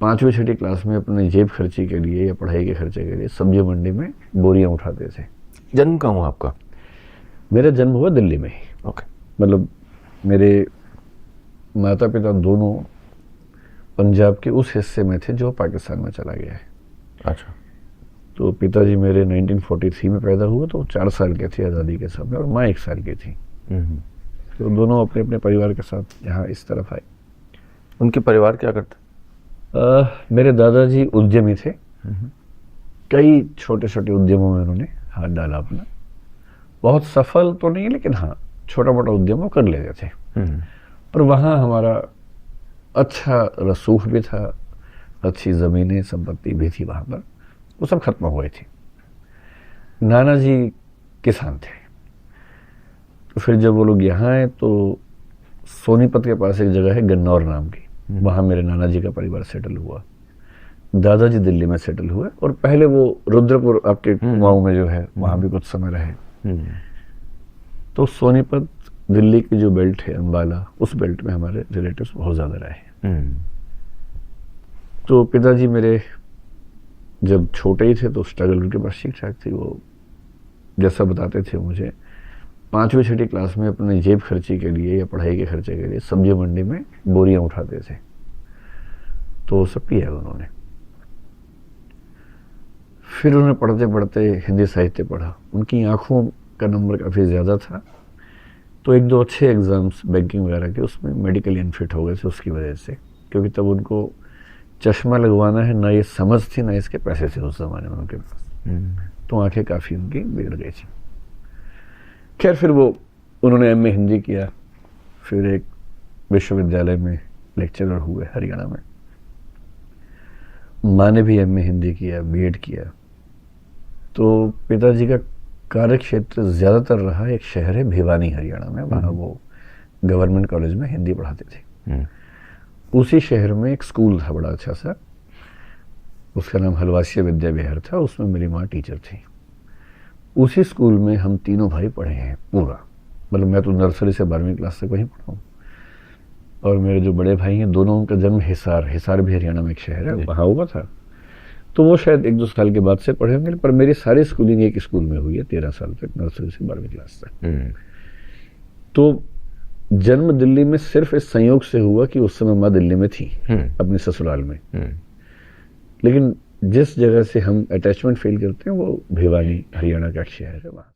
5वीं 6ठी क्लास में अपने जेब खर्ची के लिए या पढ़ाई के खर्चे के लिए सब्जी मंडी में बोरियां उठाते थे। जन्म कहाँ हुआ आपका? मेरा जन्म हुआ दिल्ली में ही। ओके। मतलब मेरे माता पिता दोनों पंजाब के उस हिस्से में थे जो पाकिस्तान में चला गया है। अच्छा। तो पिताजी मेरे 1943 में पैदा हुए, तो 4 साल के थे आज़ादी के समय, और माँ 1 साल की थी। तो दोनों अपने अपने परिवार के साथ यहाँ इस तरफ आए। उनके परिवार क्या करते? मेरे दादाजी उद्यमी थे। कई छोटे छोटे उद्यमों में उन्होंने हाथ डाला अपना। बहुत सफल तो नहीं, लेकिन हाँ छोटा मोटा उद्यम वो कर लेते थे। पर वहाँ हमारा अच्छा रसूख भी था, अच्छी ज़मीनें संपत्ति भी थी वहाँ पर। वो सब खत्म हुए थे। नाना जी किसान थे। तो फिर जब वो लोग यहाँ आए तो सोनीपत के पास एक जगह है गन्नौर नाम की, वहाँ मेरे नाना जी का परिवार सेटल हुआ। दादाजी दिल्ली में सेटल हुए, और पहले वो रुद्रपुर आपके कुमाऊं में जो है वहाँ भी कुछ समय रहे। तो सोनीपत दिल्ली की जो बेल्ट है अंबाला, उस बेल्ट में हमारे रिलेटिव्स बहुत ज़्यादा रहे। तो पिताजी मेरे जब छोटे ही थे तो स्ट्रगल उनके पास ठीक ठाक थी। वो जैसा बताते थे मुझे, 5वीं 6ठी क्लास में अपने जेब खर्ची के लिए या पढ़ाई के खर्चे के लिए सब्जी मंडी में बोरियां उठाते थे। तो वो सब किया उन्होंने। फिर उन्हें पढ़ते पढ़ते हिंदी साहित्य पढ़ा। उनकी आंखों का नंबर काफ़ी ज़्यादा था, तो 1-2 अच्छे एग्ज़ाम्स बैंकिंग वगैरह के उसमें मेडिकली अनफिट हो गए थे उसकी वजह से, क्योंकि तब उनको चश्मा लगवाना है ना ये समझ थी ना इसके पैसे थे उस ज़माने में उनके पास। तो आंखें काफ़ी उनकी बिगड़ गई थी। खैर फिर वो उन्होंने एमए हिंदी किया, फिर एक विश्वविद्यालय में लेक्चरर हुए हरियाणा में। माँ ने भी एमए हिंदी किया, बीएड किया। तो पिताजी का कार्य क्षेत्र ज़्यादातर रहा एक शहर है भिवानी हरियाणा में, वहाँ वो गवर्नमेंट कॉलेज में हिंदी पढ़ाते थे। उसी शहर में एक स्कूल था बड़ा अच्छा सा, उसका नाम हलवासिया विद्या विहार था। उसमें मेरी माँ टीचर थी। उसी स्कूल में हम तीनों भाई पढ़े हैं पूरा। मतलब मैं तो नर्सरी से 12वीं क्लास तक वहीं पढ़ा हूँ। और मेरे जो बड़े भाई हैं दोनों, उनका जन्म हिसार भी हरियाणा में एक शहर है, वहाँ हुआ था। तो वो शायद 1-2 साल के बाद से पढ़े होंगे, पर मेरी सारी स्कूलिंग एक स्कूल में हुई है 13 साल तक, नर्सरी से 12वीं क्लास तक। तो जन्म दिल्ली में सिर्फ इस संयोग से हुआ कि उस समय माँ दिल्ली में थी अपने ससुराल में। लेकिन जिस जगह से हम अटैचमेंट फील करते हैं वो भिवानी हरियाणा का शहर है वहाँ।